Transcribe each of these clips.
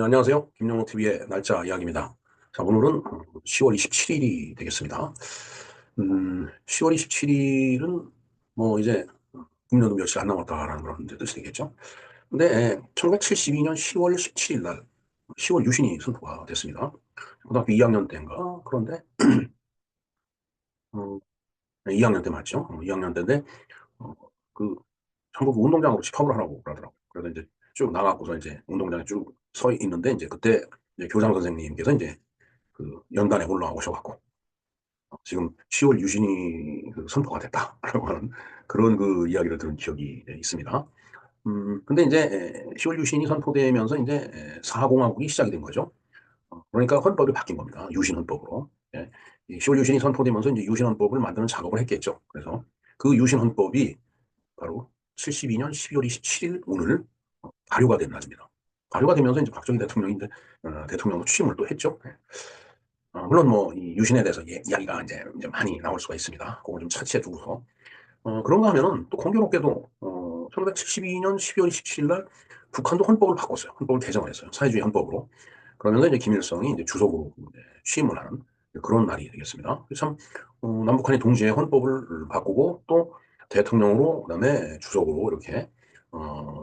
안녕하세요. 김영호TV의 날짜 이야기입니다. 자, 오늘은 10월 27일이 되겠습니다. 10월 27일은 뭐 이제 국년도 며칠 안 남았다라는 그런 이제 뜻이 되겠죠. 근데 1972년 10월 17일 날 10월 유신이 선포가 됐습니다. 고등학교 2학년 때인가? 그런데 2학년 때 맞죠? 2학년 때인데 어, 그 전국 운동장으로 집합을 하라고 그러더라고요. 그래서 이제 쭉 나가고서 이제 운동장에 쭉 서 있는데 이제 그때 이제 교장 선생님께서 이제 그 연단에 올라오셔갖고 지금 10월 유신이 그 선포가 됐다라고 하는 그런 그 이야기를 들은 기억이 있습니다. 근데 이제 10월 유신이 선포되면서 이제 사공화국이 시작이 된 거죠. 그러니까 헌법이 바뀐 겁니다. 유신 헌법으로. 예. 이 10월 유신이 선포되면서 이제 유신 헌법을 만드는 작업을 했겠죠. 그래서 그 유신 헌법이 바로 72년 12월 27일 오늘 발효가 된 날입니다. 발효가 되면서 이제 박정희 대통령이 이제 대통령으로 취임을 또 했죠. 예. 물론 뭐 이 유신에 대해서 이야기가 이제 많이 나올 수가 있습니다. 그걸 좀 차치해 두고서 그런가 하면은 또 공교롭게도 1972년 12월 27일 날 북한도 헌법을 바꿨어요. 헌법을 개정을 했어요. 사회주의 헌법으로. 그러면서 이제 김일성이 이제 주석으로 이제 취임을 하는 그런 날이 되겠습니다. 참 남북한이 동시에 헌법을 바꾸고 또 대통령으로 그다음에 주석으로 이렇게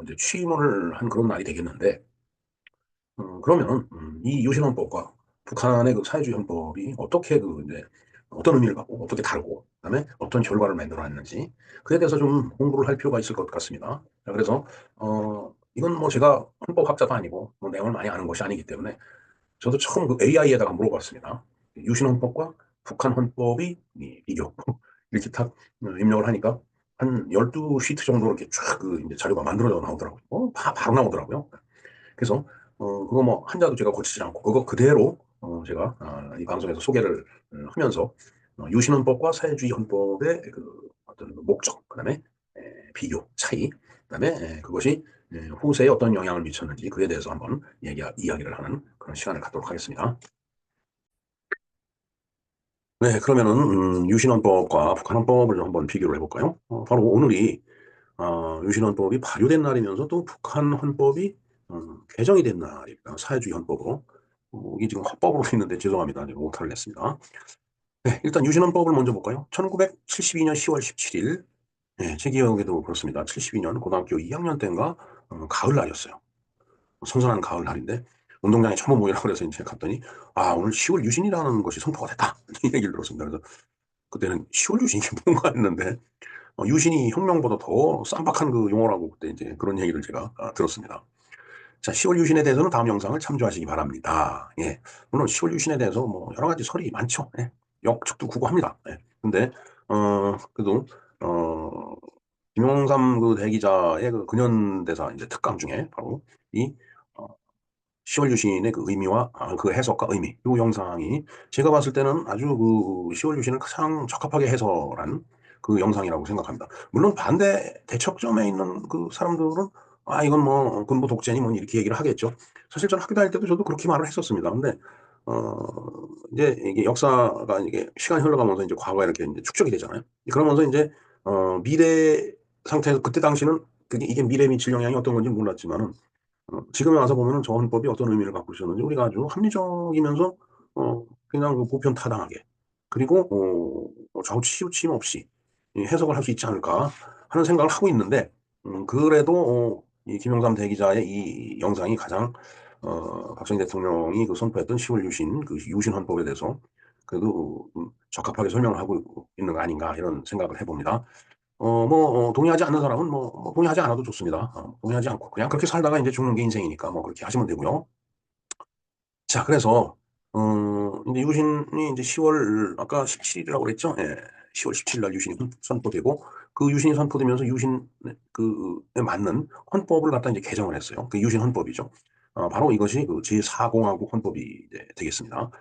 이제 취임을 한 그런 날이 되겠는데 그러면은 이 유신헌법과 북한의 그 사회주의 헌법이 어떻게 그 이제 어떤 의미를 갖고 어떻게 다르고 그다음에 어떤 결과를 만들어냈는지 그에 대해서 좀 공부를 할 필요가 있을 것 같습니다. 자, 그래서 이건 뭐 제가 헌법학자도 아니고 뭐 내용을 많이 아는 것이 아니기 때문에 저도 처음 그 AI에다가 물어봤습니다. 유신헌법과 북한 헌법이 비교 이렇게 딱 입력을 하니까 한 12시트 정도 이렇게 쫙 그 이제 자료가 만들어져 나오더라고요. 바로 나오더라고요. 그래서 그거 뭐 한자도 제가 고치지 않고 그거 그대로 제가 이 방송에서 소개를 하면서 유신헌법과 사회주의 헌법의 그 어떤 목적, 그다음에 비교, 차이, 그다음에 그것이 후세에 어떤 영향을 미쳤는지 그에 대해서 한번 이야기를 하는 그런 시간을 갖도록 하겠습니다. 네, 그러면은 유신헌법과 북한헌법을 한번 비교를 해볼까요? 바로 오늘이 유신헌법이 발효된 날이면서 또 북한 헌법이 개정이 된 날입니다. 사회주의 헌법으로. 이게 지금 헌법으로 돼 있는데 죄송합니다. 제가 오타를 냈습니다. 네, 일단 유신헌법을 먼저 볼까요? 1972년 10월 17일. 네, 제 기억에도 그렇습니다. 72년 고등학교 2학년 때인가 가을날이었어요. 선선한 가을날인데 운동장에 처음 모이라고 그래서 이제 갔더니 오늘 10월 유신이라는 것이 선포가 됐다. 이 얘기를 들었습니다. 그래서 그때는 10월 유신이 뭔가 했는데 유신이 혁명보다 더 쌈박한 그 용어라고 그때 이제 그런 얘기를 제가 들었습니다. 자, 10월 유신에 대해서는 다음 영상을 참조하시기 바랍니다. 예. 물론 10월 유신에 대해서 뭐 여러 가지 설이 많죠. 예. 역측도 구구합니다. 예. 근데, 그래도, 김용삼 그 대기자의 그 근현대사 이제 특강 중에 바로 이, 어, 10월 유신의 그 의미와 그 해석과 의미, 이 영상이 제가 봤을 때는 아주 그 10월 유신을 가장 적합하게 해설한 그 영상이라고 생각합니다. 물론 반대 대척점에 있는 그 사람들은 이건 뭐 군부 독재니 뭐 이렇게 얘기를 하겠죠. 사실 저는 학교 다닐 때도 저도 그렇게 말을 했었습니다. 근데 이제 이게 역사가 이게 시간이 흘러가면서 이제 과거에 이렇게 이제 축적이 되잖아요. 그러면서 이제 미래 상태에서 그때 당시는 그게 이게 미래에 미칠 영향이 어떤 건지 몰랐지만은 지금에 와서 보면은 저 헌법이 어떤 의미를 갖고 있었는지 우리가 아주 합리적이면서 그냥 그 보편 타당하게 그리고 좌우치우침 없이 해석을 할 수 있지 않을까 하는 생각을 하고 있는데 그래도 이 김영삼 대기자의 이 영상이 가장 박정희 대통령이 그 선포했던 10월 유신 그 유신 헌법에 대해서 그래도 적합하게 설명을 하고 있는 거 아닌가 이런 생각을 해봅니다. 동의하지 않는 사람은 뭐 동의하지 않아도 좋습니다. 동의하지 않고 그냥 그렇게 살다가 이제 죽는 게 인생이니까 뭐 그렇게 하시면 되고요. 자, 그래서 이제 유신이 이제 10월 아까 17일이라고 그랬죠? 예. 10월 17일 날 유신이 선포되고 그 유신이 선포되면서 유신 그에 맞는 헌법을 갖다 이제 개정을 했어요. 그 유신 헌법이죠. 바로 이것이 그 제4공화국 헌법이 이제 되겠습니다.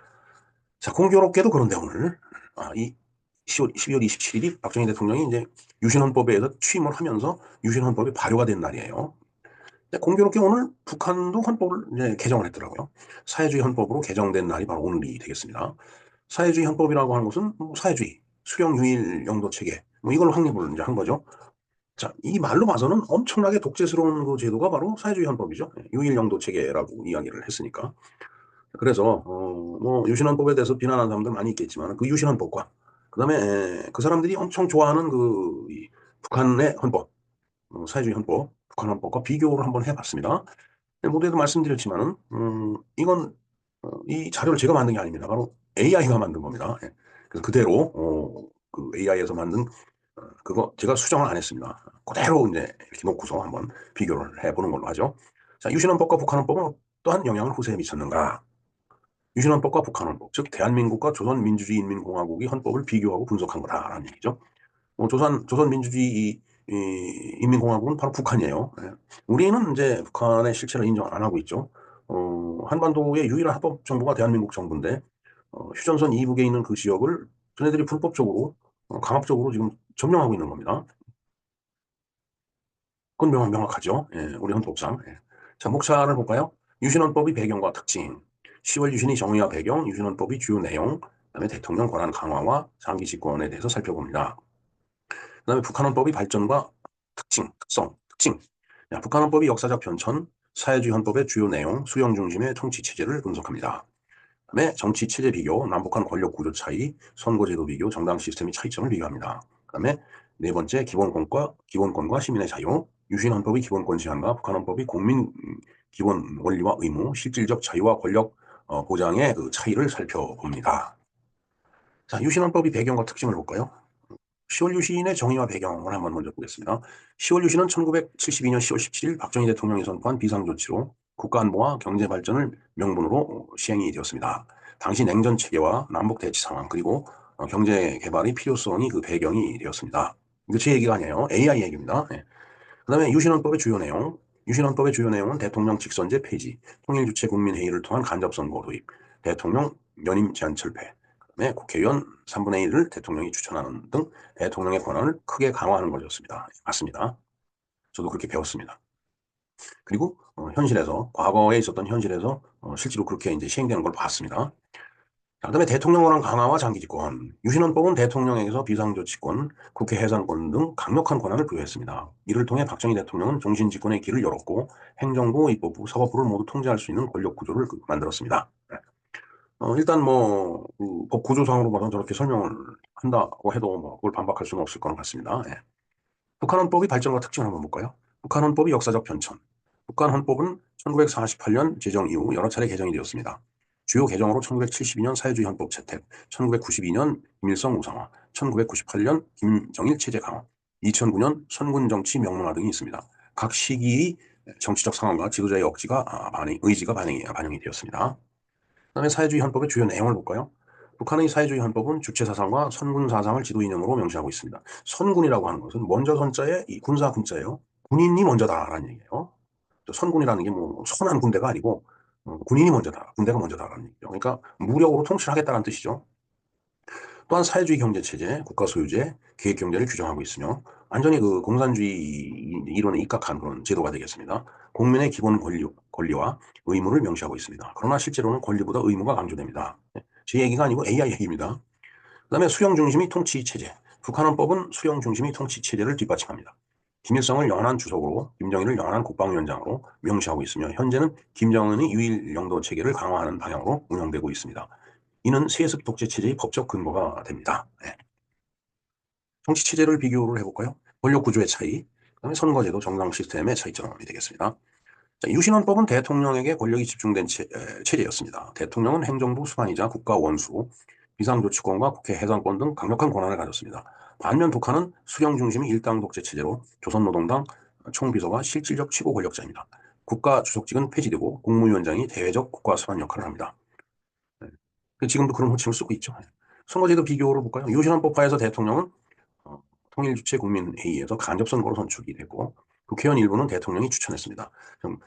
자, 공교롭게도 그런데 오늘 이 12월 27일이 박정희 대통령이 이제 유신헌법에 의해서 취임을 하면서 유신헌법이 발효가 된 날이에요. 공교롭게 오늘 북한도 헌법을 이제 개정을 했더라고요. 사회주의 헌법으로 개정된 날이 바로 오늘이 되겠습니다. 사회주의 헌법이라고 하는 것은 뭐 사회주의, 수령휴일 영도 체계, 뭐 이걸 확립을 이제 한 거죠. 자, 이 말로 봐서는 엄청나게 독재스러운 그 제도가 바로 사회주의 헌법이죠. 유일영도 체계라고 이야기를 했으니까. 그래서 뭐 유신헌법에 대해서 비난하는 사람들 많이 있겠지만 그 유신헌법과 그다음에 그 사람들이 엄청 좋아하는 이 북한의 헌법, 사회주의 헌법, 북한 헌법과 비교를 한번 해봤습니다. 모두에도 말씀드렸지만은 이건 이 자료를 제가 만든 게 아닙니다. 바로 AI가 만든 겁니다. 예. 그래서 그대로 그 AI에서 만든 그거 제가 수정을 안 했습니다. 그대로 이제 이렇게 놓고서 한번 비교를 해보는 걸로 하죠. 자, 유신헌법과 북한헌법은 어떠한 영향을 후세에 미쳤는가? 유신헌법과 북한헌법, 즉 대한민국과 조선민주주의인민공화국의 헌법을 비교하고 분석한 거다라는 얘기죠. 조선민주주의 인민공화국은 바로 북한이에요. 예. 우리는 이제 북한의 실체를 인정 안 하고 있죠. 한반도의 유일한 합법 정부가 대한민국 정부인데 휴전선 이북에 있는 그 지역을 저네들이 불법적으로 강압적으로 지금 점령하고 있는 겁니다. 그건 명확하죠. 예, 우리 헌법상. 예. 자, 목차를 볼까요? 유신헌법의 배경과 특징, 10월 유신의 정의와 배경, 유신헌법의 주요 내용, 그다음에 대통령 권한 강화와 장기 집권에 대해서 살펴봅니다. 그다음에 북한헌법의 발전과 특징, 특성, 특징. 자, 북한헌법의 역사적 변천, 사회주의 헌법의 주요 내용, 수령 중심의 통치 체제를 분석합니다. 그다음에 정치 체제 비교, 남북한 권력 구조 차이, 선거제도 비교, 정당 시스템의 차이점을 비교합니다. 그다음에 네 번째 기본권과 시민의 자유, 유신 헌법의 기본권 제한과 북한 헌법의 국민 기본 원리와 의무, 실질적 자유와 권력 보장의 그 차이를 살펴봅니다. 자, 유신 헌법의 배경과 특징을 볼까요? 10월 유신의 정의와 배경을 한번 먼저 보겠습니다. 10월 유신은 1972년 10월 17일 박정희 대통령이 선포한 비상조치로 국가안보와 경제발전을 명분으로 시행이 되었습니다. 당시 냉전 체계와 남북 대치 상황 그리고 경제 개발의 필요성이 그 배경이 되었습니다. 이거 제 얘기가 아니에요. AI 얘기입니다. 네. 그다음에 유신헌법의 주요 내용. 유신헌법의 주요 내용은 대통령 직선제 폐지, 통일주체 국민회의를 통한 간접선거 도입, 대통령 연임 제한 철폐, 그다음에 국회의원 3분의 1을 대통령이 추천하는 등 대통령의 권한을 크게 강화하는 것이었습니다. 맞습니다. 저도 그렇게 배웠습니다. 그리고 현실에서 과거에 있었던 현실에서 실제로 그렇게 이제 시행되는 걸 봤습니다. 그다음에 대통령 권한 강화와 장기 집권. 유신헌법은 대통령에게서 비상조치권, 국회 해산권 등 강력한 권한을 부여했습니다. 이를 통해 박정희 대통령은 정신 집권의 길을 열었고 행정부, 입법부, 사법부를 모두 통제할 수 있는 권력 구조를 만들었습니다. 일단 법 구조상으로 봐서 저렇게 설명을 한다고 해도 그걸 반박할 수는 없을 것 같습니다. 예. 북한헌법의 발전과 특징을 한번 볼까요? 북한헌법의 역사적 변천. 북한헌법은 1948년 제정 이후 여러 차례 개정이 되었습니다. 주요 개정으로 1972년 사회주의 헌법 채택, 1992년 김일성 우상화, 1998년 김정일 체제 강화, 2009년 선군 정치 명문화 등이 있습니다. 각 시기의 정치적 상황과 지도자의 의지가 반영이 되었습니다. 그다음에 사회주의 헌법의 주요 내용을 볼까요? 북한의 사회주의 헌법은 주체 사상과 선군 사상을 지도 이념으로 명시하고 있습니다. 선군이라고 하는 것은 먼저 선자에 이 군사 군자예요. 군인이 먼저다라는 얘기예요. 선군이라는 게 뭐 선한 군대가 아니고 군인이 먼저다, 군대가 먼저다라는 얘기죠. 그러니까 무력으로 통치를 하겠다는 뜻이죠. 또한 사회주의 경제 체제, 국가 소유제, 계획 경제를 규정하고 있으며 완전히 그 공산주의 이론에 입각한 그런 제도가 되겠습니다. 국민의 기본 권리와 의무를 명시하고 있습니다. 그러나 실제로는 권리보다 의무가 강조됩니다. 제 얘기가 아니고 AI 얘기입니다. 그다음에 수령 중심의 통치 체제. 북한헌법은 수령 중심의 통치 체제를 뒷받침합니다. 김일성을 영원한 주석으로, 김정일을 영원한 국방위원장으로 명시하고 있으며 현재는 김정은의 유일 영도 체계를 강화하는 방향으로 운영되고 있습니다. 이는 세습 독재 체제의 법적 근거가 됩니다. 네. 정치 체제를 비교를 해볼까요? 권력 구조의 차이, 그다음에 선거제도 정당 시스템의 차이점이 되겠습니다. 자, 유신헌법은 대통령에게 권력이 집중된 체제였습니다. 대통령은 행정부 수반이자 국가 원수, 비상조치권과 국회 해산권 등 강력한 권한을 가졌습니다. 반면 북한은 수령 중심의 일당 독재 체제로 조선노동당 총비서가 실질적 최고 권력자입니다. 국가 주석직은 폐지되고 국무위원장이 대외적 국가 수반 역할을 합니다. 지금도 그런 호칭을 쓰고 있죠. 선거제도 비교를 볼까요? 유신헌법하에서 대통령은 통일주체 국민회의에서 간접선거로 선출이 되고 국회의원 일부는 대통령이 추천했습니다.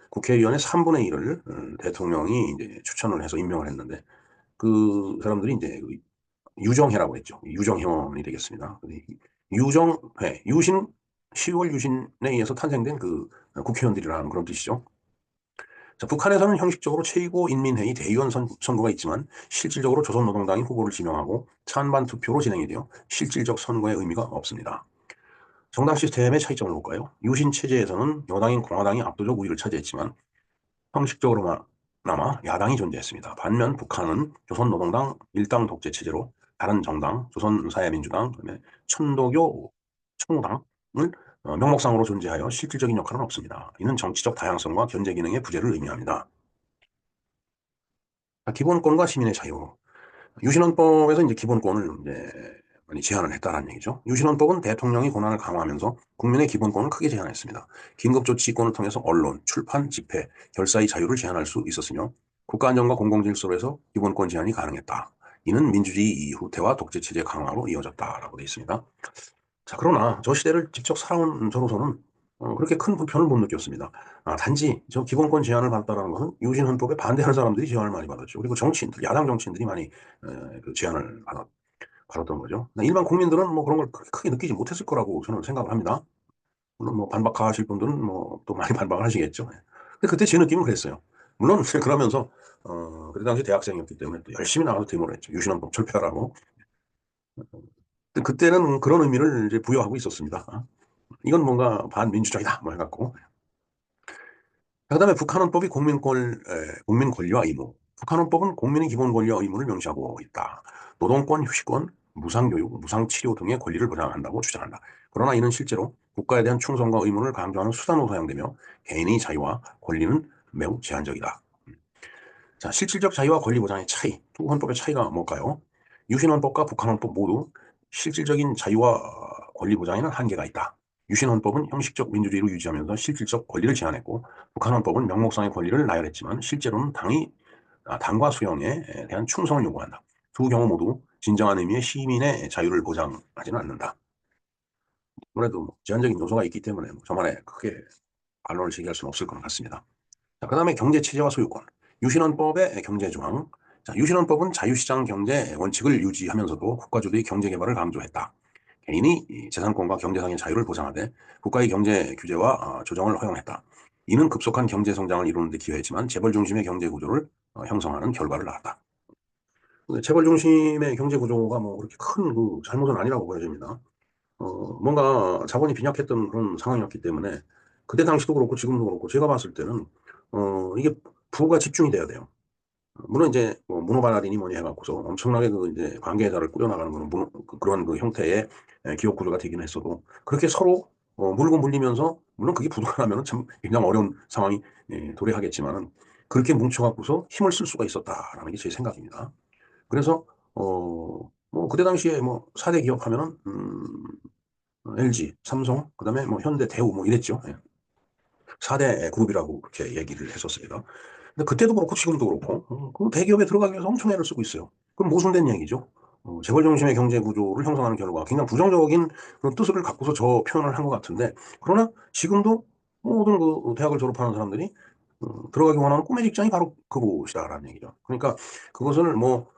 국회의원의 3분의 1을 대통령이 이제 추천을 해서 임명을 했는데 그 사람들이 이제 유정회라고 했죠. 유정회원이 되겠습니다. 유정회, 유신 10월 유신에 의해서 탄생된 그 국회의원들이라는 그런 뜻이죠. 자, 북한에서는 형식적으로 최고인민회의 대의원 선거가 있지만 실질적으로 조선노동당이 후보를 지명하고 찬반 투표로 진행이 되어 실질적 선거의 의미가 없습니다. 정당 시스템의 차이점을 볼까요? 유신 체제에서는 여당인 공화당이 압도적 우위를 차지했지만 형식적으로나마 야당이 존재했습니다. 반면 북한은 조선노동당 일당 독재 체제로 다른 정당, 조선사회민주당, 그다음에 천도교, 청노당을 명목상으로 존재하여 실질적인 역할은 없습니다. 이는 정치적 다양성과 견제 기능의 부재를 의미합니다. 기본권과 시민의 자유. 유신헌법에서 이제 기본권을 이제 많이 제한을 했다는 얘기죠. 유신헌법은 대통령이 권한을 강화하면서 국민의 기본권을 크게 제한했습니다. 긴급조치권을 통해서 언론, 출판, 집회, 결사의 자유를 제한할 수 있었으며 국가안전과 공공질서에서 기본권 제한이 가능했다. 이는 민주주의 후퇴와 독재체제 강화로 이어졌다라고 되어 있습니다. 자, 그러나 저 시대를 직접 살아온 저로서는 그렇게 큰 불편을 못 느꼈습니다. 단지 저 기본권 제한을 받았다는 것은 유신헌법에 반대하는 사람들이 제한을 많이 받았죠. 그리고 정치인들, 야당 정치인들이 많이 그 제한을 받았던 거죠. 일반 국민들은 뭐 그런 걸 크게 느끼지 못했을 거라고 저는 생각을 합니다. 물론 뭐 반박하실 분들은 뭐 또 많이 반박을 하시겠죠. 근데 그때 제 느낌은 그랬어요. 물론 그러면서 그때 당시 대학생이었기 때문에 또 열심히 나가서 데모를 했죠. 유신헌법 철폐하라고. 근데 그때는 그런 의미를 이제 부여하고 있었습니다. 이건 뭔가 반민주적이다 뭐 해갖고. 그다음에 북한헌법이 국민 권리와 의무. 북한헌법은 국민의 기본 권리와 의무를 명시하고 있다. 노동권, 휴식권, 무상교육, 무상치료 등의 권리를 보장한다고 주장한다. 그러나 이는 실제로 국가에 대한 충성과 의무를 강조하는 수단으로 사용되며 개인의 자유와 권리는 매우 제한적이다. 자, 실질적 자유와 권리 보장의 차이. 두 헌법의 차이가 뭘까요? 유신헌법과 북한헌법 모두 실질적인 자유와 권리 보장에는 한계가 있다. 유신헌법은 형식적 민주주의를 유지하면서 실질적 권리를 제한했고 북한헌법은 명목상의 권리를 나열했지만 실제로는 당과 수령에 대한 충성을 요구한다. 두 경우 모두 진정한 의미의 시민의 자유를 보장하지는 않는다. 아무래도 제한적인 요소가 있기 때문에 저만의 크게 반론을 제기할 수는 없을 것 같습니다. 자, 그 다음에 경제체제와 소유권. 유신헌법의 경제조항. 자, 유신헌법은 자유시장 경제 원칙을 유지하면서도 국가주도의 경제개발을 강조했다. 개인이 재산권과 경제상의 자유를 보장하되 국가의 경제 규제와 조정을 허용했다. 이는 급속한 경제 성장을 이루는 데 기여했지만 재벌 중심의 경제 구조를 형성하는 결과를 낳았다. 재벌 중심의 경제 구조가 뭐 그렇게 큰 그 잘못은 아니라고 보여집니다. 뭔가 자본이 빈약했던 그런 상황이었기 때문에 그때 당시도 그렇고 지금도 그렇고 제가 봤을 때는 이게 부가 집중이 돼야 돼요. 물론 이제 뭐 문호발랄이니 뭐니 해갖고서 엄청나게 그 이제 관계자를 꾸려나가는 그런 그런 그 형태의 기업 구조가 되긴 했어도 그렇게 서로 물고 물리면서 물론 그게 부도가 나면은 참 굉장히 어려운 상황이 도래하겠지만은 그렇게 뭉쳐갖고서 힘을 쓸 수가 있었다라는 게 제 생각입니다. 그래서 뭐 그때 당시에 뭐 4대 기업 하면은 LG, 삼성, 그다음에 뭐 현대, 대우 뭐 이랬죠. 4대 그룹이라고 그렇게 얘기를 했었습니다. 근데 그때도 그렇고 지금도 그렇고 그 대기업에 들어가기 위해서 엄청 애를 쓰고 있어요. 그럼 모순된 얘기죠. 재벌 중심의 경제 구조를 형성하는 결과 굉장히 부정적인 그런 뜻을 갖고서 저 표현을 한 것 같은데 그러나 지금도 모든 그 대학을 졸업하는 사람들이 들어가기 원하는 꿈의 직장이 바로 그곳이다라는 얘기죠. 그러니까 그것을 뭐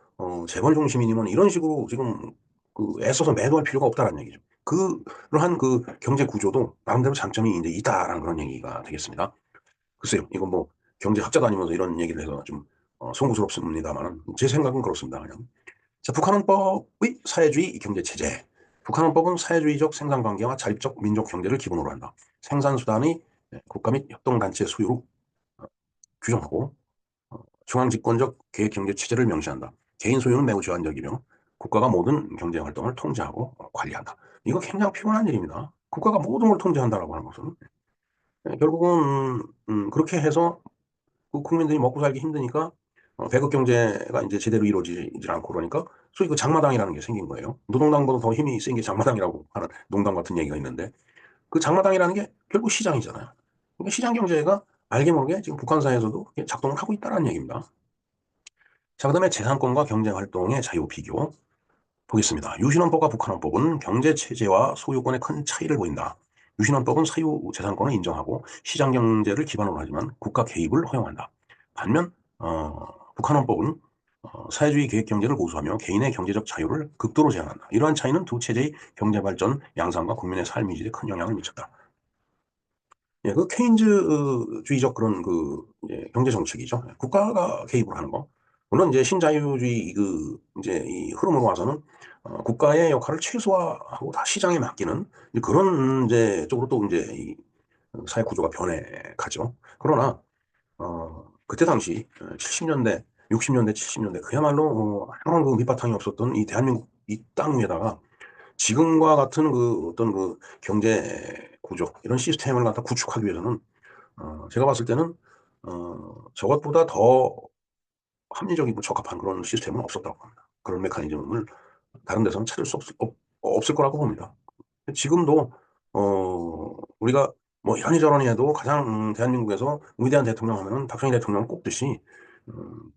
재벌 중심이니면 이런 식으로 지금 그 애써서 매도할 필요가 없다라는 얘기죠. 그러한 그 경제 구조도 나름대로 장점이 이제 있다라는 그런 얘기가 되겠습니다. 글쎄요, 이건 뭐 경제학자 다니면서 이런 얘기를 해서 좀 송구스럽습니다만 제 생각은 그렇습니다. 그냥. 자, 북한헌법의 사회주의 경제체제. 북한헌법은 사회주의적 생산관계와 자립적 민족 경제를 기본으로 한다. 생산수단의 국가 및 협동단체 소유로 규정하고 중앙집권적 계획경제체제를 명시한다. 개인 소유는 매우 제한적이며 국가가 모든 경제활동을 통제하고 관리한다. 이거 굉장히 피곤한 일입니다. 국가가 모든 걸 통제한다라고 하는 것은 결국은 그렇게 해서 그 국민들이 먹고 살기 힘드니까 배급 경제가 이제 제대로 이루어지지 않고 그러니까 소위 그 장마당이라는 게 생긴 거예요. 노동당보다 더 힘이 센 게 장마당이라고 하는 농당 같은 얘기가 있는데 그 장마당이라는 게 결국 시장이잖아요. 그러니까 시장 경제가 알게 모르게 지금 북한 사회에서도 작동을 하고 있다는 얘기입니다. 자, 그다음에 재산권과 경제활동의 자유 비교 보겠습니다. 유신헌법과 북한헌법은 경제체제와 소유권에 큰 차이를 보인다. 유신헌법은 사유재산권을 인정하고 시장경제를 기반으로 하지만 국가 개입을 허용한다. 반면 북한헌법은 사회주의 계획경제를 고수하며 개인의 경제적 자유를 극도로 제한한다. 이러한 차이는 두 체제의 경제발전, 양상과 국민의 삶 이질에 큰 영향을 미쳤다. 예, 그 케인즈주의적 그런 그 경제 정책이죠. 국가가 개입을 하는 거. 물론 이제 신자유주의 이제 이 흐름으로 와서는 국가의 역할을 최소화하고 다 시장에 맡기는 이제 그런 이제 쪽으로 또 이제 이 사회 구조가 변해가죠. 그러나 그때 당시 70년대, 60년대, 70년대 그야말로 아무런 그 밑바탕이 없었던 이 대한민국 이 땅 위에다가 지금과 같은 그 어떤 그 경제 구조 이런 시스템을 갖다 구축하기 위해서는 제가 봤을 때는 저것보다 더 합리적이고 적합한 그런 시스템은 없었다고 합니다. 그런 메커니즘을 다른 데서는 찾을 수 없을 거라고 봅니다. 지금도 우리가 뭐 이러니 저러니 해도 가장 대한민국에서 위대한 대통령 하면은 박정희 대통령 꼽듯이 음,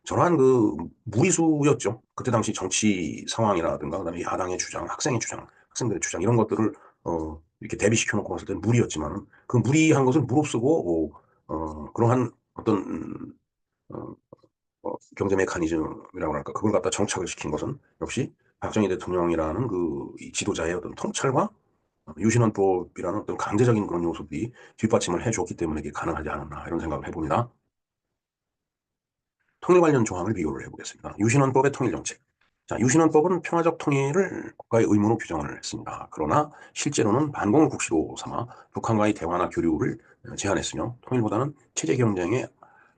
저러한 그 무리수였죠. 그때 당시 정치 상황이라든가 그다음에 야당의 주장, 학생의 주장, 학생들의 주장 이런 것들을 이렇게 대비시켜 놓고 봤을 때는 무리였지만 그 무리한 것을 무릅쓰고 그러한 어떤 어, 경제 메커니즘이라고 할까 그걸 갖다 정착을 시킨 것은 역시 박정희 대통령이라는 그이 지도자의 어떤 통찰과 유신헌법이라는 어떤 강제적인 그런 요소들이 뒷받침을 해주었기 때문에 이게 가능하지 않았나 이런 생각을 해봅니다. 통일 관련 조항을 비교를 해보겠습니다. 유신헌법의 통일정책. 자, 유신헌법은 평화적 통일을 국가의 의무로 규정을 했습니다. 그러나 실제로는 반공을 국시로 삼아 북한과의 대화나 교류를 제한했으며 통일보다는 체제 경쟁과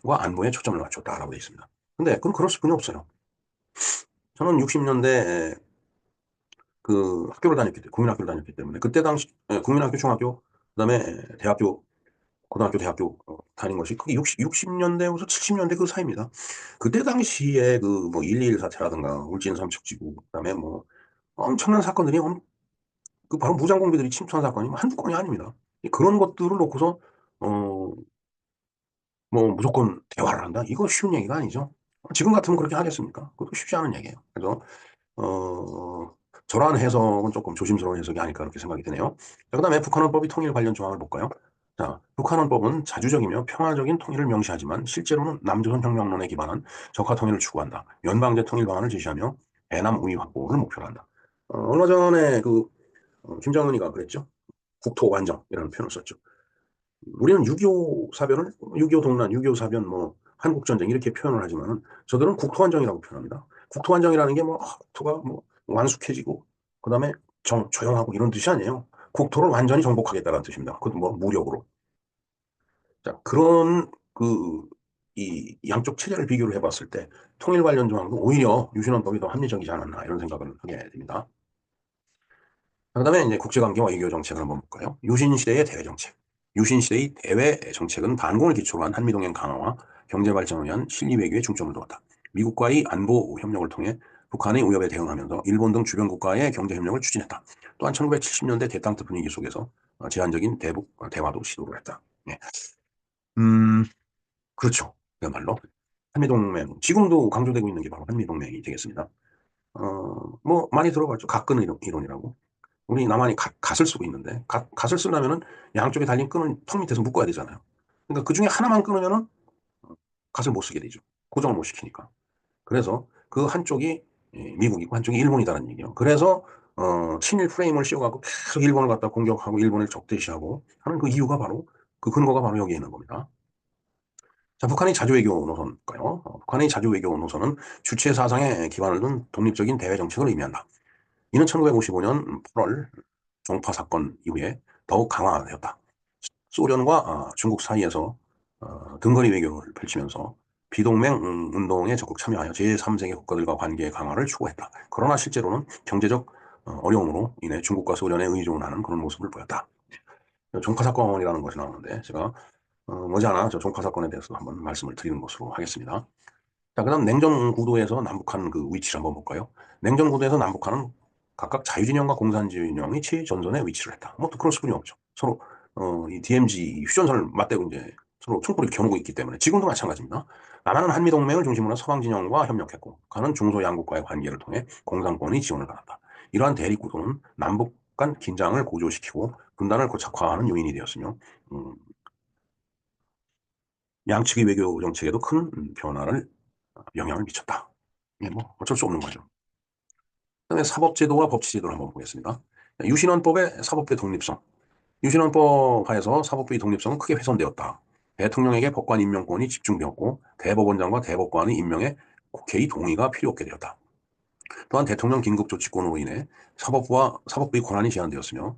안보에 초점을 맞췄다라고 되어 있습니다. 근데 그건 그럴 수뿐이 없어요. 저는 60년대 그 학교를 다녔기 때문에, 국민학교를 다녔기 때문에, 그때 당시, 국민학교, 중학교, 그다음에 대학교, 고등학교, 대학교 다닌 것이 그게 60년대부터 70년대 그 사이입니다. 그때 당시에 그 뭐 1.21 사태라든가 울진 삼척지구, 그다음에 뭐 엄청난 사건들이 그 바로 무장공비들이 침투한 사건이 한두 건이 아닙니다. 그런 것들을 놓고서 어 뭐 무조건 대화를 한다? 이거 쉬운 얘기가 아니죠. 지금 같으면 그렇게 하겠습니까? 그것도 쉽지 않은 얘기예요. 그래서 어, 저러한 해석은 조금 조심스러운 해석이 아닐까 그렇게 생각이 드네요. 자, 그다음에 북한헌법이 통일 관련 조항을 볼까요? 자, 북한헌법은 자주적이며 평화적인 통일을 명시하지만 실제로는 남조선 혁명론에 기반한 적화 통일을 추구한다. 연방제 통일 방안을 제시하며 대남 우위 확보를 목표로 한다. 얼마 전에 김정은이가 그랬죠. 국토 완정이라는 표현을 썼죠. 우리는 6.25 사변을 6.25 동란, 6.25 사변, 뭐 한국 전쟁 이렇게 표현을 하지만은 저들은 국토 완정이라고 표현합니다. 국토 완정이라는 게 뭐 국토가 뭐 완숙해지고 그다음에 조용하고 이런 뜻이 아니에요. 국토를 완전히 정복하겠다는 뜻입니다. 그것도 뭐 무력으로. 자, 그런 이 양쪽 체제를 비교를 해봤을 때 통일 관련 조항도 오히려 유신헌법이 더 합리적이지 않았나 이런 생각을 하게 됩니다. 그다음에 이제 국제관계와 외교 정책을 한번 볼까요? 유신 시대의 대외 정책. 유신 시대의 대외 정책은 반공을 기초로 한 한미동맹 강화와 경제 발전을 위한 실리 외교에 중점을 두었다. 미국과의 안보 협력을 통해 북한의 위협에 대응하면서 일본 등 주변 국가의 경제 협력을 추진했다. 또한 1970년대 대땅트 분위기 속에서 제한적인 대북 대화도 시도를 했다. 예. 음, 그렇죠. 그야말로 한미동맹 지금도 강조되고 있는 게 바로 한미동맹이 되겠습니다. 뭐 많이 들어봤죠. 각근 이론이라고. 우리 나만이 갓을 쓰고 있는데 갓을 쓰려면은 양쪽에 달린 끈을 턱 밑에서 묶어야 되잖아요. 그러니까 그 중에 하나만 끊으면은 갓을 못 쓰게 되죠. 고정을 못 시키니까. 그래서 그 한쪽이 미국이고 한쪽이 일본이다는 얘기예요. 그래서 친일 프레임을 씌워갖고 계속 일본을 갖다 공격하고 일본을 적대시하고 하는 그 이유가 바로 그 근거가 바로 여기에 있는 겁니다. 자, 북한의 자주외교 노선일까요? 북한의 자주외교 노선은 주체 사상에 기반을 둔 독립적인 대외 정책을 의미한다. 이는 1955년 8월 종파 사건 이후에 더욱 강화되었다. 소련과 중국 사이에서 등거리 외교를 펼치면서 비동맹 운동에 적극 참여하여 제3세계 국가들과 관계 강화를 추구했다. 그러나 실제로는 경제적 어려움으로 인해 중국과 소련에 의존하는 그런 모습을 보였다. 종파 사건이라는 것이 나오는데 제가 머지않아 저 종파 사건에 대해서 한번 말씀을 드리는 것으로 하겠습니다. 자, 그다음 냉전 구도에서 남북한 그 위치를 한번 볼까요? 냉전 구도에서 남북한은 각각 자유진영과 공산진영이 최전선에 위치를 했다. 뭐 또 그럴 수뿐이 없죠. 서로 이 DMZ 휴전선을 맞대고 이제 서로 총구를 겨누고 있기 때문에 지금도 마찬가지입니다. 남한은 한미동맹을 중심으로 서방진영과 협력했고 북한은 중소양국과의 관계를 통해 공산권의 지원을 받았다. 이러한 대립 구도는 남북 간 긴장을 고조시키고 분단을 고착화하는 요인이 되었으며 음, 양측의 외교 정책에도 큰 변화를 영향을 미쳤다. 예, 뭐 어쩔 수 없는 거죠. 그다음에 사법제도와 법치제도를 한번 보겠습니다. 유신헌법의 사법부의 독립성. 유신헌법 하에서 사법부의 독립성은 크게 훼손되었다. 대통령에게 법관 임명권이 집중되었고 대법원장과 대법관의 임명에 국회의 동의가 필요 없게 되었다. 또한 대통령 긴급조치권으로 인해 사법부의 권한이 제한되었으며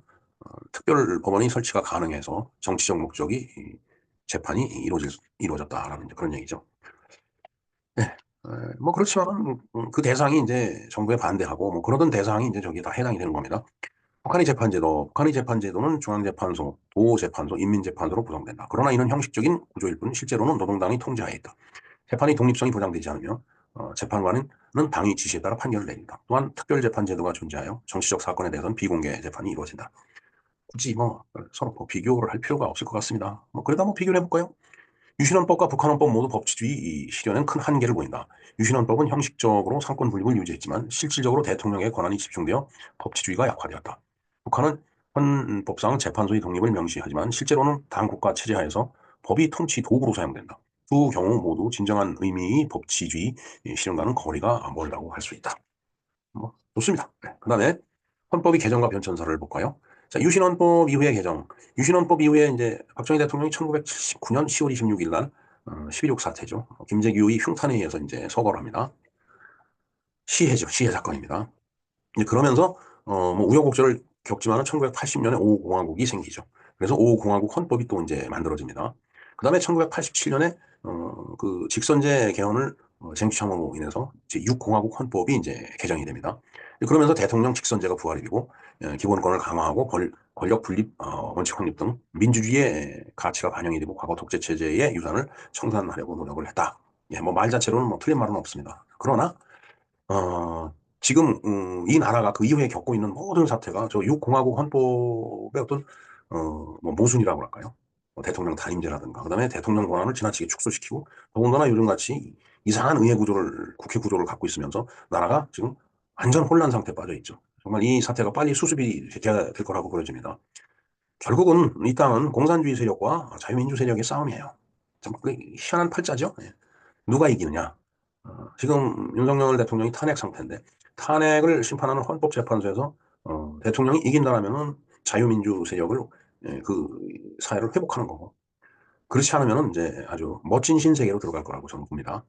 특별법원의 설치가 가능해서 정치적 목적이 재판이 이루어졌다라는 그런 얘기죠. 네. 뭐 그렇지만 그 대상이 이제 정부에 반대하고 뭐 그러던 대상이 이제 저기 다 해당이 되는 겁니다. 북한의 재판제도는 중앙재판소, 도재판소, 인민재판소로 구성된다. 그러나 이는 형식적인 구조일 뿐 실제로는 노동당의 통제하에 있다. 재판의 독립성이 보장되지 않으며 재판관은 당의 지시에 따라 판결을 내린다. 또한 특별재판제도가 존재하여 정치적 사건에 대해서는 비공개 재판이 이루어진다. 굳이 뭐 서로 비교를 할 필요가 없을 것 같습니다. 뭐 그러다 뭐 비교를 해볼까요? 유신헌법과 북한헌법 모두 법치주의 실현엔 큰 한계를 보인다. 유신헌법은 형식적으로 상권 분립을 유지했지만 실질적으로 대통령의 권한이 집중되어 법치주의가 약화되었다. 북한은 헌법상 재판소의 독립을 명시하지만 실제로는 당국가 체제 하에서 법이 통치 도구로 사용된다. 두 경우 모두 진정한 의미의 법치주의 실현과는 거리가 멀다고 할 수 있다. 뭐 좋습니다. 네. 그 다음에 헌법의 개정과 변천사를 볼까요? 자, 유신헌법 이후의 개정. 유신헌법 이후에 이제 박정희 대통령이 1979년 10월 26일 날 11.6 사태죠. 김재규의 흉탄에 의해서 이제 서거를 합니다. 시해죠. 시해 사건입니다. 이제 그러면서 뭐 우여곡절을 겪지만은 1980년에 5공화국이 생기죠. 그래서 5공화국 헌법이 또 이제 만들어집니다. 그 다음에 1987년에 그 직선제 개헌을 쟁취함으로 인해서 이제 6공화국 헌법이 이제 개정이 됩니다. 그러면서 대통령 직선제가 부활이 되고 기본권을 강화하고 권력 분립, 원칙 확립 등 민주주의의 가치가 반영이 되고 과거 독재 체제의 유산을 청산하려고 노력을 했다. 예, 뭐 말 자체로는 뭐 틀린 말은 없습니다. 그러나 지금 이 나라가 그 이후에 겪고 있는 모든 사태가 저 6공화국 헌법의 어떤 뭐 모순이라고 할까요? 뭐 대통령 단임제라든가 그다음에 대통령 권한을 지나치게 축소시키고 더군다나 요즘같이 이상한 의회 구조를 국회 구조를 갖고 있으면서 나라가 지금 완전 혼란 상태에 빠져 있죠. 정말 이 사태가 빨리 수습이 돼야 될 거라고 보여집니다. 결국은 이 땅은 공산주의 세력과 자유민주 세력의 싸움이에요. 참 희한한 팔자죠. 예. 누가 이기느냐? 지금 윤석열 대통령이 탄핵 상태인데 탄핵을 심판하는 헌법재판소에서 대통령이 이긴다라면은 자유민주 세력을 그 사회를 회복하는 거고 그렇지 않으면은 이제 아주 멋진 신세계로 들어갈 거라고 저는 봅니다.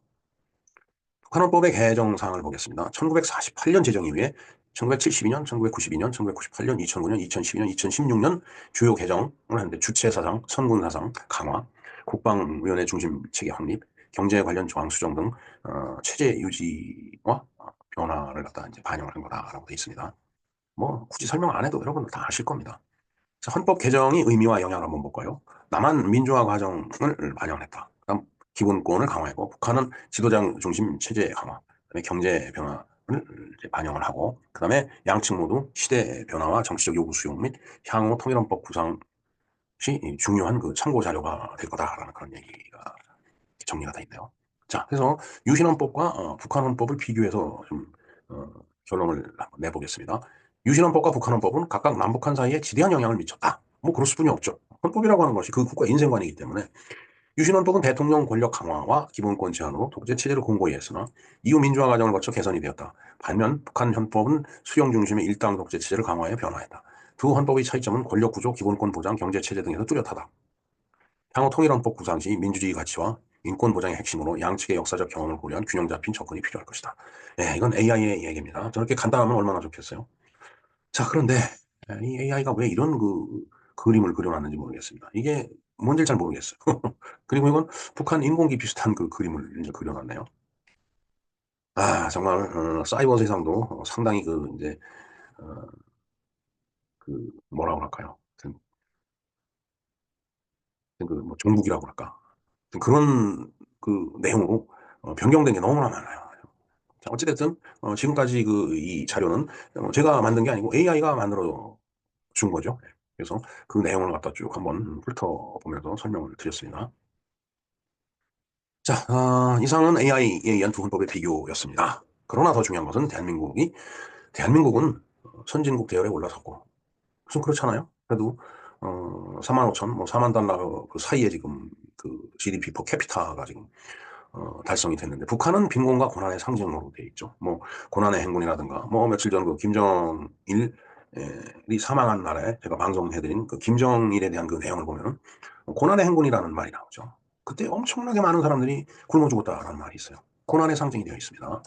북한헌법의 개정 사항을 보겠습니다. 1948년 제정 이후에 1972년, 1992년, 1998년, 2009년, 2012년, 2016년 주요 개정을 하는데 주체사상, 선군사상 강화, 국방위원회 중심 체계 확립, 경제 관련 조항 수정 등 체제 유지와 변화를 갖다 이제 반영한 거다라고 되어 있습니다. 뭐 굳이 설명 안 해도 여러분들 다 아실 겁니다. 자, 헌법 개정의 의미와 영향을 한번 볼까요? 남한 민주화 과정을 반영했다. 그다음 기본권을 강화했고 북한은 지도자 중심 체제 강화, 그다음에 경제 변화를 이제 반영을 하고 그다음에 양측 모두 시대 변화와 정치적 요구 수용 및 향후 통일헌법 구상 시 중요한 그 참고 자료가 될 거다라는 그런 얘기가 정리가 돼 있네요. 자, 그래서 유신헌법과 북한헌법을 비교해서 좀 결론을 한번 내보겠습니다. 유신헌법과 북한헌법은 각각 남북한 사이에 지대한 영향을 미쳤다. 뭐 그럴 수뿐이 없죠. 헌법이라고 하는 것이 그 국가 인생관이기 때문에 유신헌법은 대통령 권력 강화와 기본권 제한으로 독재 체제를 공고히 했으나 이후 민주화 과정을 거쳐 개선이 되었다. 반면 북한 헌법은 수령 중심의 일당 독재 체제를 강화해 변화했다. 두 헌법의 차이점은 권력 구조, 기본권 보장, 경제 체제 등에서 뚜렷하다. 향후 통일헌법 구상 시 민주주의 가치와 인권 보장의 핵심으로 양측의 역사적 경험을 고려한 균형 잡힌 접근이 필요할 것이다. 네, 이건 AI의 얘기입니다. 저렇게 간단하면 얼마나 좋겠어요. 자, 그런데 이 AI가 왜 이런 그 그림을 그려놨는지 모르겠습니다. 이게 뭔지 잘 모르겠어요. 그리고 이건 북한 인공기 비슷한 그 그림을 이제 그려놨네요. 아, 정말 사이버 세상도 상당히 그 이제 어, 그 뭐라고 할까요? 그뭐 종북이라고 할까? 그런 그 내용으로 변경된 게 너무나 많아요. 자, 어찌됐든 지금까지 그 이 자료는 제가 만든 게 아니고 AI가 만들어 준 거죠. 예. 그래서 그 내용을 갖다 쭉 한번 훑어보면서 설명을 드렸습니다. 자, 이상은 AI에 의한 두 헌법의 비교였습니다. 그러나 더 중요한 것은 대한민국은 선진국 대열에 올라섰고 무슨 그렇잖아요. 그래도 4만 5천, 뭐 4만 달러 그 사이에 지금 그 GDP 퍼 캐피타가 지금 달성이 됐는데 북한은 빈곤과 고난의 상징으로 돼 있죠. 뭐 고난의 행군이라든가 뭐 며칠 전 그 김정일이 사망한 날에 제가 방송해드린 그 김정일에 대한 그 내용을 보면 고난의 행군이라는 말이 나오죠. 그때 엄청나게 많은 사람들이 굶어 죽었다라는 말이 있어요. 고난의 상징이 되어 있습니다.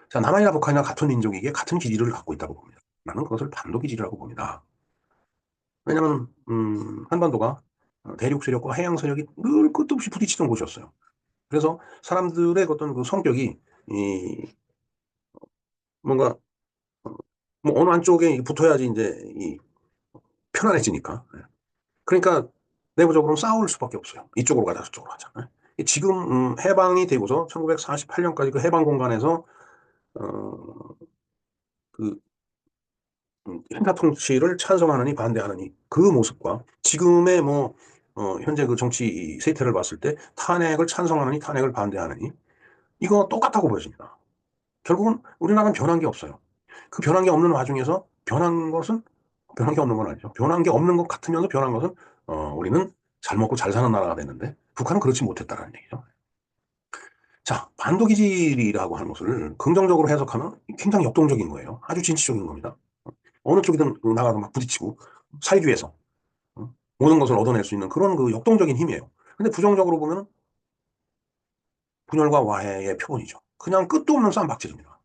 자, 남한이나 북한이나 같은 민족이기에 같은 기지를 갖고 있다고 봅니다. 나는 그것을 반도 기지라고 봅니다. 왜냐하면 한반도가 대륙 세력과 해양 세력이 늘 끝도 없이 부딪히던 곳이었어요. 그래서 사람들의 어떤 그 성격이 이 뭔가 뭐 어느 한쪽에 붙어야지 이제 이 편안해지니까. 예. 그러니까 내부적으로 싸울 수밖에 없어요. 이쪽으로 가자 저쪽으로 가자. 예. 지금 해방이 되고서 1948년까지 그 해방 공간에서 어, 그 현자 통치를 찬성하느니 반대하느니 그 모습과 지금의 뭐 현재 그 정치 세태를 봤을 때 탄핵을 찬성하느니 탄핵을 반대하느니 이거 똑같다고 보여집니다. 결국은 우리나라는 변한 게 없어요. 그 변한 게 없는 와중에서 변한 것은 변한 게 없는 건 아니죠. 변한 게 없는 것 같으면서 변한 것은 우리는 잘 먹고 잘 사는 나라가 됐는데 북한은 그렇지 못했다는 얘기죠. 자, 반도기질이라고 하는 것을 긍정적으로 해석하면 굉장히 역동적인 거예요. 아주 진취적인 겁니다. 어느 쪽이든 나가서 막 부딪히고 사회주의에서 모든 것을 얻어낼 수 있는 그런 그 역동적인 힘이에요. 근데 부정적으로 보면 분열과 와해의 표본이죠. 그냥 끝도 없는 쌈박질입니다.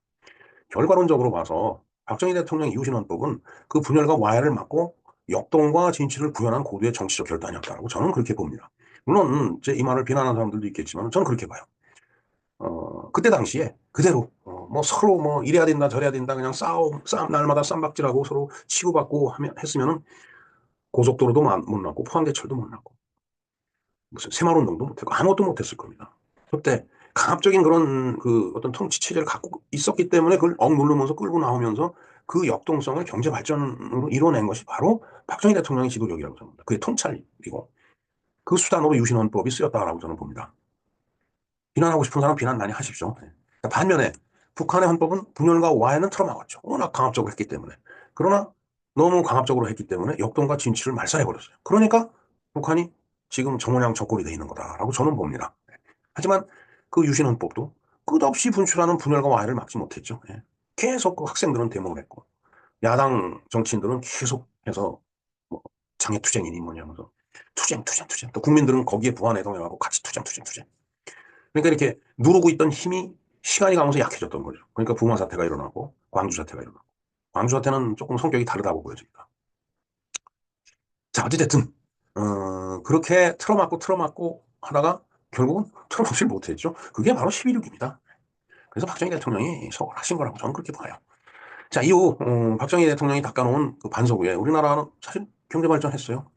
결과론적으로 봐서 박정희 대통령 이웃신헌법은 그 분열과 와해를 막고 역동과 진취를 구현한 고도의 정치적 결단이었다고 저는 그렇게 봅니다. 물론 제 이 말을 비난하는 사람들도 있겠지만 저는 그렇게 봐요. 그때 당시에 그대로 뭐 서로 뭐 이래야 된다 저래야 된다 그냥 싸움 날마다 쌈박질하고 서로 치고받고 하면 했으면은 고속도로도 못 났고 포항대철도 못 났고 무슨 새마을운동도 못했고 아무것도 못했을 겁니다. 그때 강압적인 그런 그 어떤 통치 체제를 갖고 있었기 때문에 그걸 억누르면서 끌고 나오면서 그 역동성을 경제 발전으로 이뤄낸 것이 바로 박정희 대통령의 지도력이라고 생각합니다. 그게 통찰이고 그 수단으로 유신헌법이 쓰였다라고 저는 봅니다. 비난하고 싶은 사람 비난 많이 하십시오. 네. 반면에 북한의 헌법은 분열과 와해는 틀어막았죠. 워낙 강압적으로 했기 때문에. 그러나 너무 강압적으로 했기 때문에 역동과 진취를 말살해버렸어요. 그러니까 북한이 지금 정원양 적골이 돼 있는 거다라고 저는 봅니다. 하지만 그 유신헌법도 끝없이 분출하는 분열과 와해를 막지 못했죠. 예. 계속 그 학생들은 데모를 했고 야당 정치인들은 계속해서 뭐 장애투쟁이니 뭐냐 하면서 투쟁 또 국민들은 거기에 부안해동해가고 같이 투쟁 그러니까 이렇게 누르고 있던 힘이 시간이 가면서 약해졌던 거죠. 그러니까 부마 사태가 일어나고 광주 사태가 일어나고 광주 사태는 조금 성격이 다르다고 보여집니다. 자 어찌됐든 그렇게 틀어막고 하다가 결국은 틀어막질 못했죠. 그게 바로 12.6입니다. 그래서 박정희 대통령이 서울하신 거라고 저는 그렇게 봐요. 자 이후 박정희 대통령이 닦아놓은 그 반석 위에 우리나라는 사실 경제 발전했어요.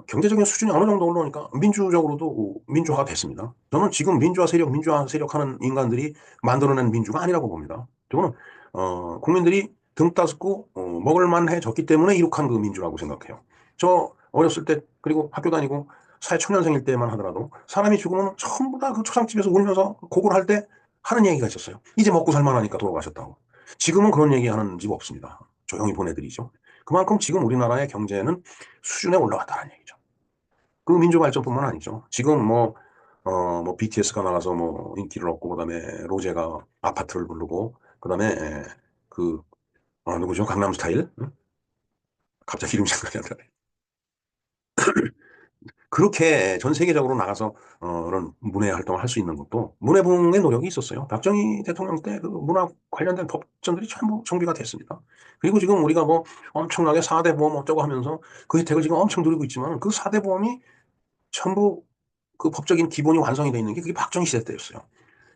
경제적인 수준이 어느 정도 올라오니까 민주적으로도 민주화가 됐습니다. 저는 지금 민주화 세력 하는 인간들이 만들어낸 민주가 아니라고 봅니다. 저는, 국민들이 등 따스고, 먹을만해졌기 때문에 이룩한 그 민주라고 생각해요. 저 어렸을 때, 그리고 학교 다니고 사회초년생일 때만 하더라도 사람이 죽으면 전부 다 그 초상집에서 울면서 고고를 할 때 하는 얘기가 있었어요. 이제 먹고 살만하니까 돌아가셨다고. 지금은 그런 얘기 하는 집 없습니다. 조용히 보내드리죠. 그만큼 지금 우리나라의 경제는 수준에 올라갔다는 얘기죠. 그 민주 발전뿐만 아니죠. 지금 뭐 BTS가 나가서 뭐 인기를 얻고 그다음에 로제가 아파트를 부르고 그다음에 그 누구죠? 강남 스타일? 응? 갑자기 이름 생각이 안 나네. 그렇게 전 세계적으로 나가서 그런 문해 활동을 할 수 있는 것도 문해부의 노력이 있었어요. 박정희 대통령 때 그 문화 관련된 법전들이 전부 정비가 됐습니다. 그리고 지금 우리가 뭐 엄청나게 4대 보험 어쩌고 하면서 그 혜택을 지금 엄청 누리고 있지만 그 4대 보험이 전부 그 법적인 기본이 완성이 돼 있는 게 그게 박정희 시대 때였어요.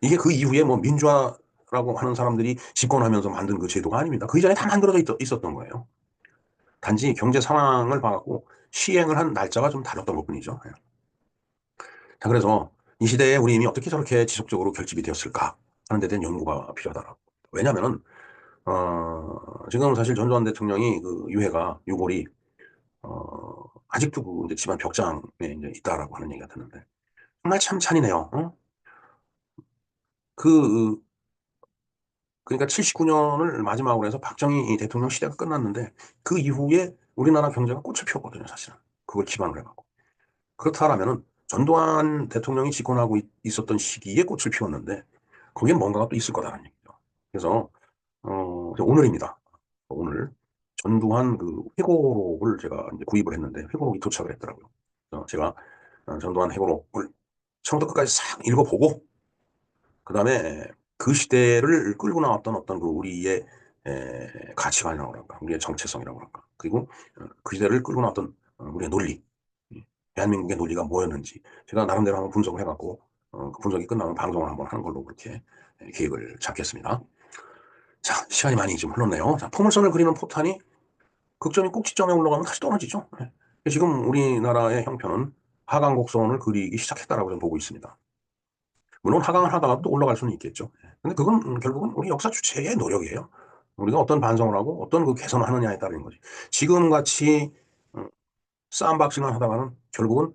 이게 그 이후에 뭐 민주화라고 하는 사람들이 집권하면서 만든 그 제도가 아닙니다. 그 이전에 다 만들어져 있었던 거예요. 단지 경제 상황을 봐갖고 시행을 한 날짜가 좀 다르던 것 뿐이죠. 예. 자, 그래서 이 시대에 우리 이미 어떻게 저렇게 지속적으로 결집이 되었을까 하는 데 대한 연구가 필요하다라고. 왜냐면은, 지금 사실 전두환 대통령이 그 유해가, 유골이, 아직도 그 이제 집안 벽장에 이제 있다라고 하는 얘기가 듣는데, 정말 참 잔인해요. 어? 그, 그러니까 79년을 마지막으로 해서 박정희 대통령 시대가 끝났는데, 그 이후에 우리나라 경제가 꽃을 피웠거든요, 사실은. 그걸 기반으로 해갖고. 그렇다라면은, 전두환 대통령이 집권하고 있었던 시기에 꽃을 피웠는데, 거기에 뭔가가 또 있을 거다라는 얘기죠. 그래서, 오늘입니다. 오늘 전두환 그 회고록을 제가 이제 구입을 했는데 회고록이 도착을 했더라고요. 그래서 제가 전두환 회고록을 처음부터 끝까지 싹 읽어보고, 그 다음에 그 시대를 끌고 나왔던 어떤 그 우리의 가치관이라고 할까, 우리의 정체성이라고 할까, 그리고 그 시대를 끌고 나왔던 우리의 논리, 대한민국의 논리가 뭐였는지 제가 나름대로 한번 분석을 해갖고 그 분석이 끝나면 방송을 한번 하는 걸로 그렇게 계획을 잡겠습니다. 자, 시간이 많이 좀 흘렀네요. 자, 포물선을 그리는 포탄이 극점이 꼭지점에 올라가면 다시 떨어지죠. 지금 우리나라의 형편은 하강 곡선을 그리기 시작했다라고 저는 보고 있습니다. 물론 하강을 하다가 또 올라갈 수는 있겠죠. 근데 그건 결국은 우리 역사 주체의 노력이에요. 우리가 어떤 반성을 하고 어떤 그 개선을 하느냐에 따른 거지. 지금 같이 쌈박질만 하다가는 결국은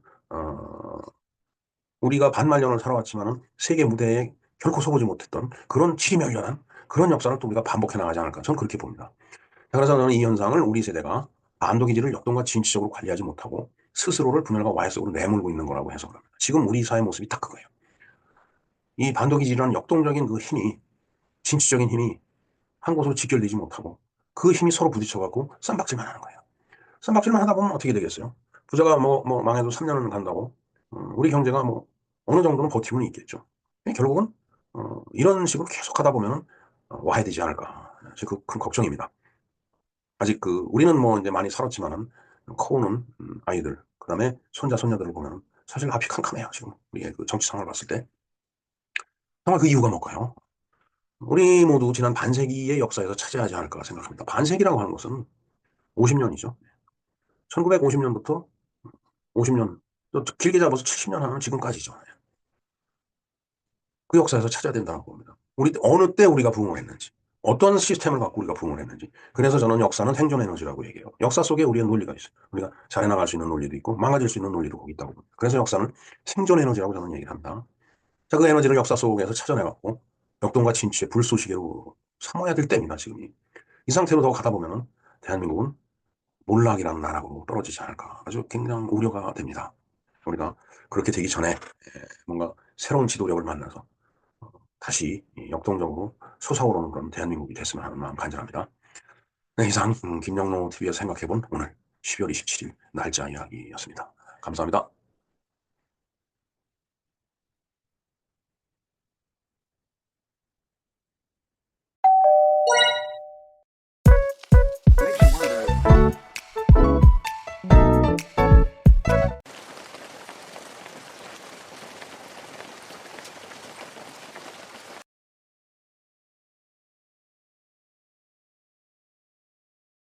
우리가 반만년을 살아왔지만은 세계 무대에 결코 서보지 못했던 그런 치명렬한 그런 역사를 또 우리가 반복해 나가지 않을까. 저는 그렇게 봅니다. 그래서 저는 이 현상을 우리 세대가 반도기지를 역동과 진취적으로 관리하지 못하고 스스로를 분열과 와해 속으로 내몰고 있는 거라고 해석을 합니다. 지금 우리 사회 모습이 딱 그거예요. 이 반도기지라는 역동적인 그 힘이, 진취적인 힘이 한 곳으로 직결되지 못하고 그 힘이 서로 부딪혀갖고 쌈박질만 하는 거예요. 쌈박질만 하다 보면 어떻게 되겠어요? 부자가 뭐 망해도 3년은 간다고 우리 경제가 뭐 어느 정도는 버티고는 있겠죠. 결국은 이런 식으로 계속 하다 보면 와야 되지 않을까. 큰 걱정입니다. 아직 우리는 뭐 이제 많이 살았지만은 커오는 아이들, 그다음에 손자 손녀들을 보면 사실 앞이 캄캄해요. 지금 우리의 그 정치 상황을 봤을 때 정말 그 이유가 뭘까요? 우리 모두 지난 반세기의 역사에서 찾아야 하지 않을까 생각합니다. 반세기라고 하는 것은 50년이죠. 1950년부터 50년, 또 길게 잡아서 70년 하면 지금까지죠. 그 역사에서 찾아야 된다고 봅니다. 우리 어느 때 우리가 부흥을 했는지, 어떤 시스템을 갖고 우리가 부흥을 했는지. 그래서 저는 역사는 생존 에너지라고 얘기해요. 역사 속에 우리의 논리가 있어요. 우리가 잘 나갈 수 있는 논리도 있고 망가질 수 있는 논리도 거기 있다고 봅니다. 그래서 역사는 생존 에너지라고 저는 얘기를 합니다. 자, 그 에너지를 역사 속에서 찾아내갖고 역동과 진취의 불쏘시개로 삼아야 될 때입니다, 지금이. 이 상태로 더 가다 보면은 대한민국은 몰락이라는 나라로 떨어지지 않을까. 아주 굉장히 우려가 됩니다. 우리가 그렇게 되기 전에 뭔가 새로운 지도력을 만나서 다시 역동적으로 솟아오르는 그런 대한민국이 됐으면 하는 마음 간절합니다. 네, 이상 김영로 TV에서 생각해본 오늘 12월 27일 날짜 이야기였습니다. 감사합니다.